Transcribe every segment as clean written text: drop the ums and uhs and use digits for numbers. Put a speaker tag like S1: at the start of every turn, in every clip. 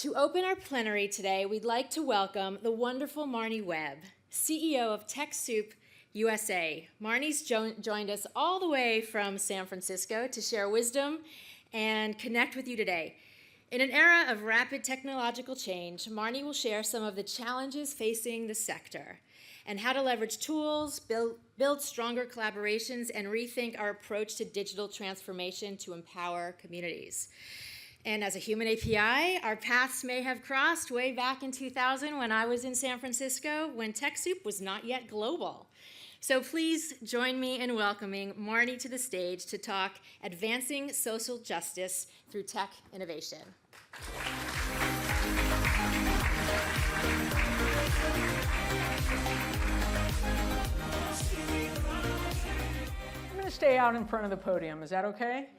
S1: To open our plenary today, we'd like to welcome the wonderful Marnie Webb, CEO of TechSoup USA. Marnie's joined us all the way from San Francisco to share wisdom and connect with you today. In an era of rapid technological change, Marnie will share some of the challenges facing the sector and how to leverage tools, build stronger collaborations, and rethink our approach to digital transformation to empower communities. And as a human API, our paths may have crossed way back in 2000 when I was in San Francisco, when TechSoup was not yet global. So please join me in welcoming Marnie to the stage to talk advancing social justice through tech innovation.
S2: I'm going to stay out in front of the podium. Is that okay?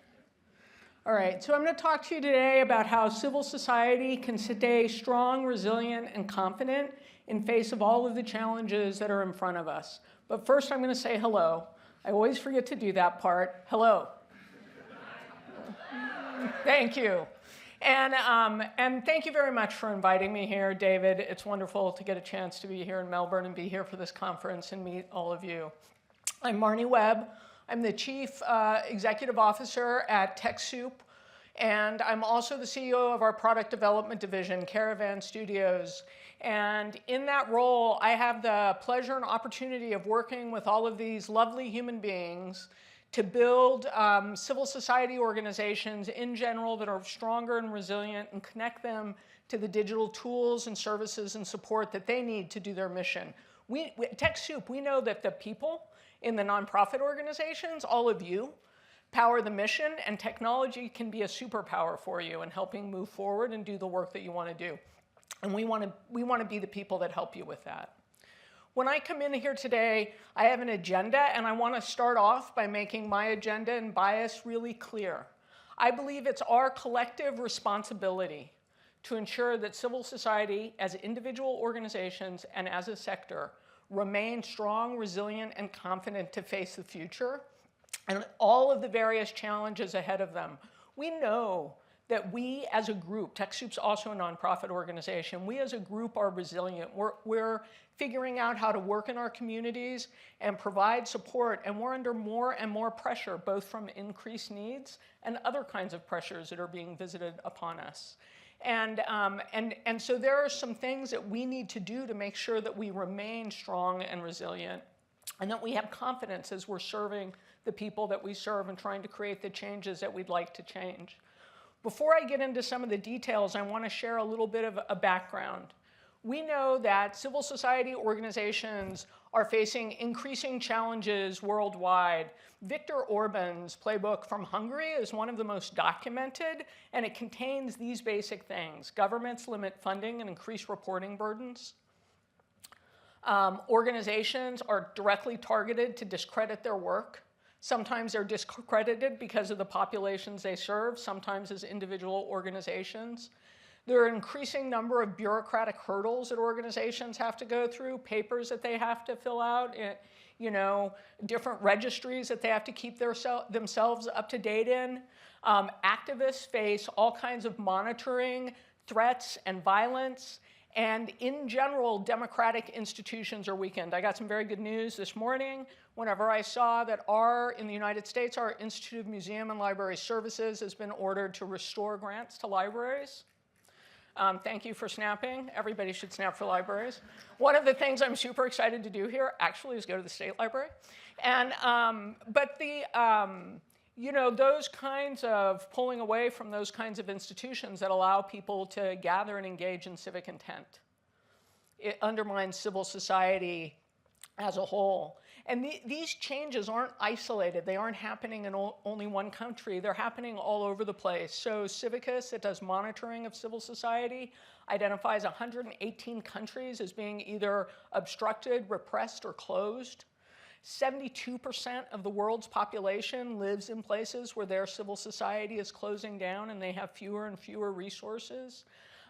S2: All right, so I'm going to talk to you today about how civil society can stay strong, resilient, and confident in face of all of the challenges that are in front of us. But first, I'm going to say hello. I always forget to do that part. Hello. Thank you. And thank you very much for inviting me here, David. It's wonderful to get a chance to be here in Melbourne and be here for this conference and meet all of you. I'm Marnie Webb. I'm the Chief Executive Officer at TechSoup, and I'm also the CEO of our product development division, Caravan Studios. And in that role, I have the pleasure and opportunity of working with all of these lovely human beings to build civil society organizations in general that are stronger and resilient and connect them to the digital tools and services and support that they need to do their mission. At TechSoup, we know that the people in the nonprofit organizations, all of you, power the mission, and technology can be a superpower for you in helping move forward and do the work that you want to do. And we want to be the people that help you with that. When I come in here today, I have an agenda, and I want to start off by making my agenda and bias really clear. I believe it's our collective responsibility to ensure that civil society, as individual organizations and as a sector, remain strong, resilient, and confident to face the future and all of the various challenges ahead of them. We know that we as a group, TechSoup's also a nonprofit organization, we as a group are resilient. We're figuring out how to work in our communities and provide support, and we're under more and more pressure, both from increased needs and other kinds of pressures that are being visited upon us. And so there are some things that we need to do to make sure that we remain strong and resilient, and that we have confidence as we're serving the people that we serve and trying to create the changes that we'd like to change. Before I get into some of the details, I want to share a little bit of a background. We know that civil society organizations are facing increasing challenges worldwide. Viktor Orban's playbook from Hungary is one of the most documented, and it contains these basic things. Governments limit funding and increase reporting burdens. Organizations are directly targeted to discredit their work. Sometimes they're discredited because of the populations they serve, sometimes as individual organizations. There are an increasing number of bureaucratic hurdles that organizations have to go through, papers that they have to fill out, different registries that they have to keep themselves up to date in. Activists face all kinds of monitoring, threats, and violence. And in general, democratic institutions are weakened. I got some very good news this morning whenever I saw that in the United States, our Institute of Museum and Library Services has been ordered to restore grants to libraries. Thank you for snapping. Everybody should snap for libraries. One of the things I'm super excited to do here actually is go to the state library. And, those kinds of pulling away from those kinds of institutions that allow people to gather and engage in civic intent. It undermines civil society as a whole. And these changes aren't isolated. They aren't happening in only one country. They're happening all over the place. So Civicus, that does monitoring of civil society, identifies 118 countries as being either obstructed, repressed, or closed. 72% of the world's population lives in places where their civil society is closing down and they have fewer and fewer resources.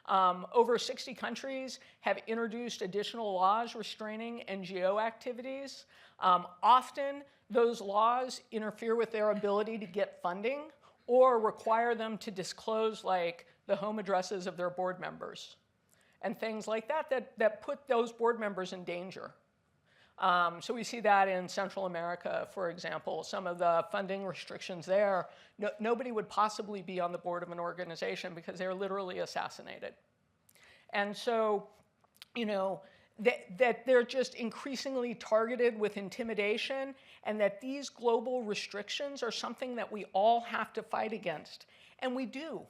S2: Over 60 countries have introduced additional laws restraining NGO activities. Often, those laws interfere with their ability to get funding or require them to disclose, like, the home addresses of their board members, and things like that put those board members in danger. So we see that in Central America, for example. Some of the funding restrictions there, nobody would possibly be on the board of an organization because they're literally assassinated. And so, you know, that they're just increasingly targeted with intimidation, and that these global restrictions are something that we all have to fight against. And we do.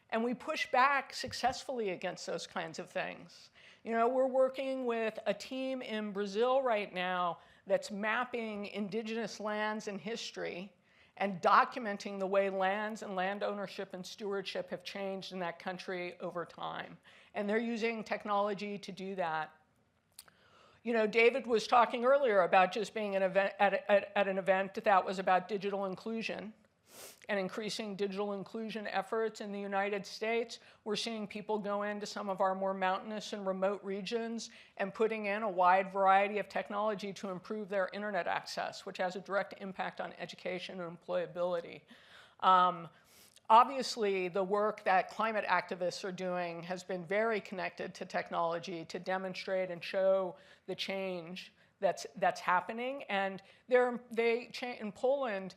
S2: And we push back successfully against those kinds of things. You know, we're working with a team in Brazil right now that's mapping indigenous lands and history and documenting the way lands and land ownership and stewardship have changed in that country over time. And they're using technology to do that. You know, David was talking earlier about just being at an event that was about digital inclusion and increasing digital inclusion efforts in the United States. We're seeing people go into some of our more mountainous and remote regions and putting in a wide variety of technology to improve their internet access, which has a direct impact on education and employability. Obviously, the work that climate activists are doing has been very connected to technology to demonstrate and show the change that's happening. And in Poland,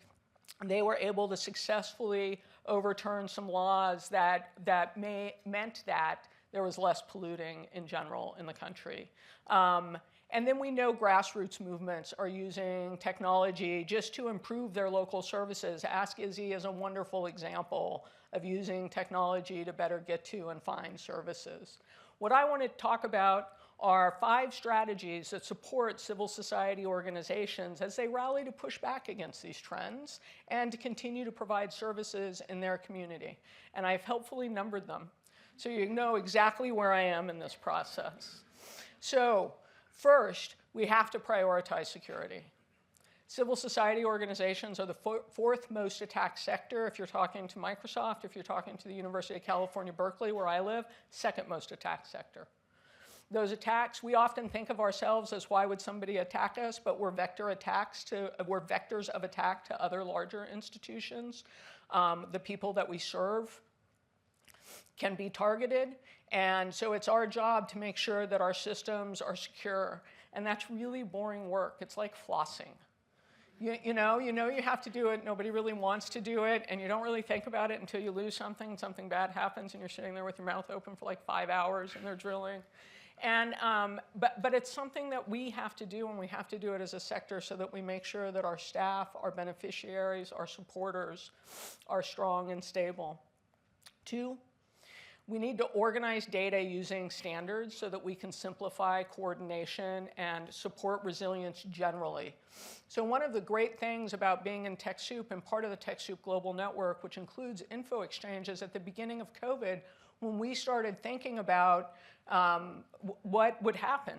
S2: they were able to successfully overturn some laws that meant that there was less polluting in general in the country. And then we know grassroots movements are using technology just to improve their local services. Ask Izzy is a wonderful example of using technology to better get to and find services. What I want to talk about are 5 strategies that support civil society organizations as they rally to push back against these trends and to continue to provide services in their community. And I've helpfully numbered them so you know exactly where I am in this process. So, first, we have to prioritize security. Civil society organizations are the 4th most attacked sector. If you're talking to Microsoft, if you're talking to the University of California, Berkeley, where I live, 2nd most attacked sector. Those attacks, we often think of ourselves as why would somebody attack us, but we're vectors of attack to other larger institutions. The people that we serve can be targeted, and so it's our job to make sure that our systems are secure. And that's really boring work. It's like flossing. You know you have to do it, nobody really wants to do it, and you don't really think about it until you lose something bad happens, and you're sitting there with your mouth open for like 5 hours, and they're drilling. And, but it's something that we have to do, and we have to do it as a sector so that we make sure that our staff, our beneficiaries, our supporters are strong and stable. 2, we need to organize data using standards so that we can simplify coordination and support resilience generally. So one of the great things about being in TechSoup and part of the TechSoup Global Network, which includes info exchanges at the beginning of COVID, when we started thinking about what would happen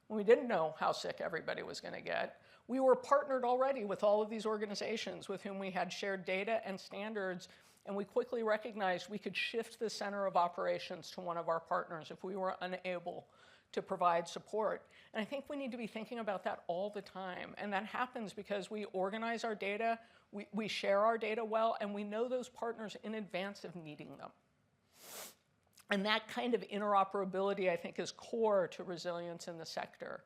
S2: when we didn't know how sick everybody was going to get, we were partnered already with all of these organizations with whom we had shared data and standards, and we quickly recognized we could shift the center of operations to one of our partners if we were unable to provide support. And I think we need to be thinking about that all the time, and that happens because we organize our data, we share our data well, and we know those partners in advance of needing them. And that kind of interoperability, I think, is core to resilience in the sector.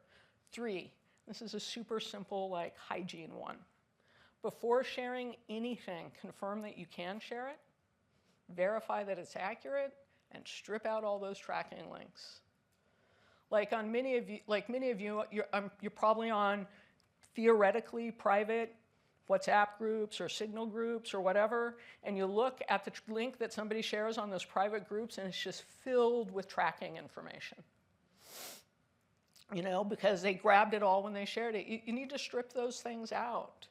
S2: 3, this is a super simple, like, hygiene one. Before sharing anything, confirm that you can share it, verify that it's accurate, and strip out all those tracking links. Like many of you, you're probably on theoretically private WhatsApp groups or Signal groups or whatever, and you look at the link that somebody shares on those private groups, and it's just filled with tracking information. You know, because they grabbed it all when they shared it. You need to strip those things out.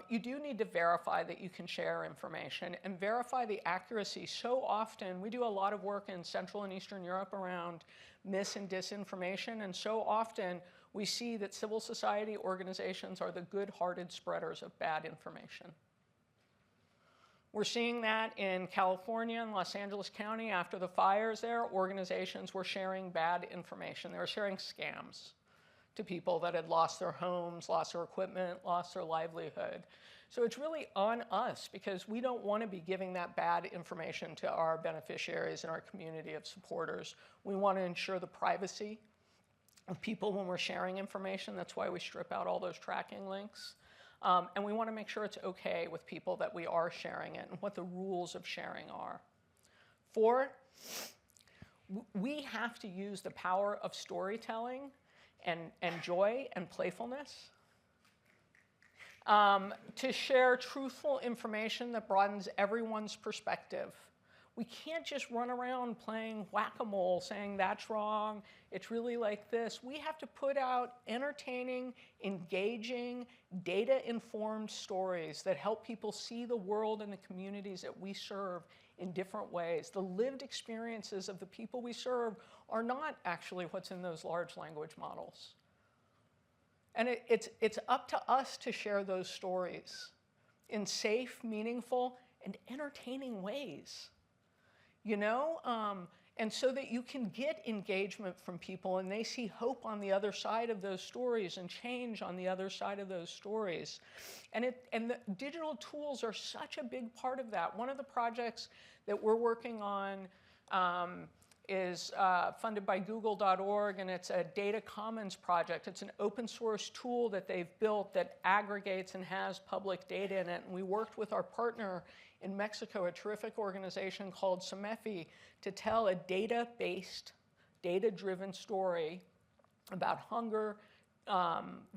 S2: You do need to verify that you can share information and verify the accuracy. So often, we do a lot of work in Central and Eastern Europe around mis and disinformation, and so often we see that civil society organizations are the good-hearted spreaders of bad information. We're seeing that in California and Los Angeles County after the fires there. Organizations were sharing bad information. They were sharing scams to people that had lost their homes, lost their equipment, lost their livelihood. So it's really on us because we don't want to be giving that bad information to our beneficiaries and our community of supporters. We want to ensure the privacy of people when we're sharing information. That's why we strip out all those tracking links. And we want to make sure it's okay with people that we are sharing it and what the rules of sharing are. 4, we have to use the power of storytelling and joy and playfulness to share truthful information that broadens everyone's perspective. We can't just run around playing whack-a-mole saying that's wrong, it's really like this. We have to put out entertaining, engaging, data-informed stories that help people see the world and the communities that we serve in different ways. The lived experiences of the people we serve are not actually what's in those large language models. And it's up to us to share those stories in safe, meaningful, and entertaining ways. You know, and so that you can get engagement from people and they see hope on the other side of those stories and change on the other side of those stories. And the digital tools are such a big part of that. One of the projects that we're working on is funded by google.org, and it's a data commons project. It's an open source tool that they've built that aggregates and has public data in it. And we worked with our partner in Mexico, a terrific organization called SEMEFI, to tell a data-based, data-driven story about hunger,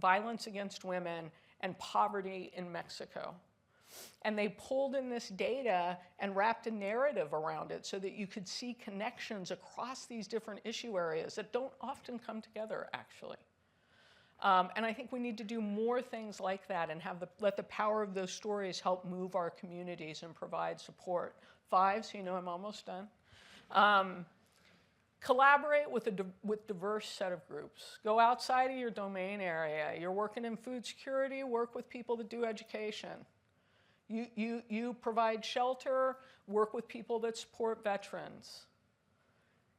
S2: violence against women, and poverty in Mexico. And they pulled in this data and wrapped a narrative around it so that you could see connections across these different issue areas that don't often come together, actually. And I think we need to do more things like that and let the power of those stories help move our communities and provide support. 5, so you know I'm almost done. Collaborate with a diverse set of groups. Go outside of your domain area. You're working in food security, work with people that do education. You provide shelter, work with people that support veterans.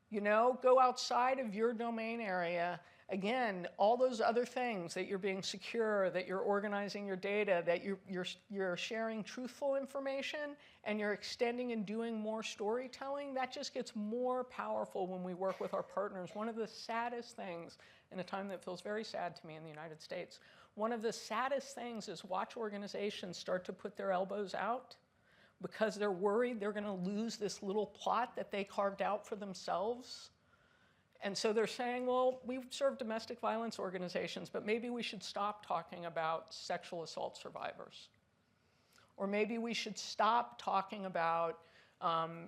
S2: You know, go outside of your domain area. Again, all those other things, that you're being secure, that you're organizing your data, that you're sharing truthful information, and you're extending and doing more storytelling, that just gets more powerful when we work with our partners. One of the saddest things, in a time that feels very sad to me in the United States, one of the saddest things is watch organizations start to put their elbows out because they're worried they're going to lose this little plot that they carved out for themselves. And so they're saying, well, we serve domestic violence organizations, but maybe we should stop talking about sexual assault survivors. Or maybe we should stop talking about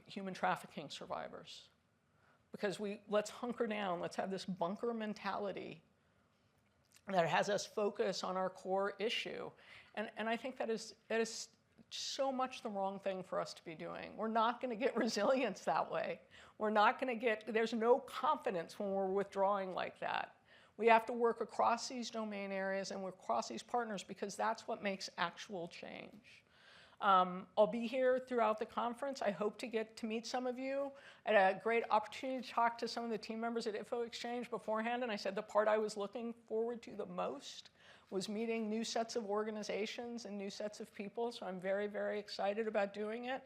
S2: human trafficking survivors. Because let's hunker down, let's have this bunker mentality that has us focus on our core issue. And I think that is so much the wrong thing for us to be doing. We're not going to get resilience that way. We're not going to there's no confidence when we're withdrawing like that. We have to work across these domain areas and across these partners because that's what makes actual change. I'll be here throughout the conference. I hope to get to meet some of you. I had a great opportunity to talk to some of the team members at IFO Exchange beforehand, and I said the part I was looking forward to the most was meeting new sets of organizations and new sets of people, so I'm very, very excited about doing it.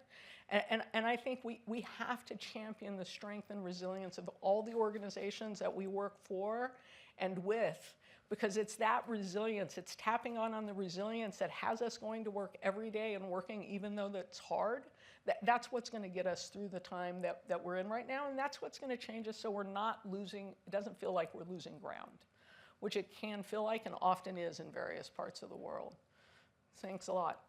S2: And I think we have to champion the strength and resilience of all the organizations that we work for and with, because it's that resilience, it's tapping on the resilience that has us going to work every day and working even though that's hard. That's what's going to get us through the time that we're in right now, and that's what's going to change us so we're not losing, it doesn't feel like we're losing ground, which it can feel like and often is in various parts of the world. Thanks a lot.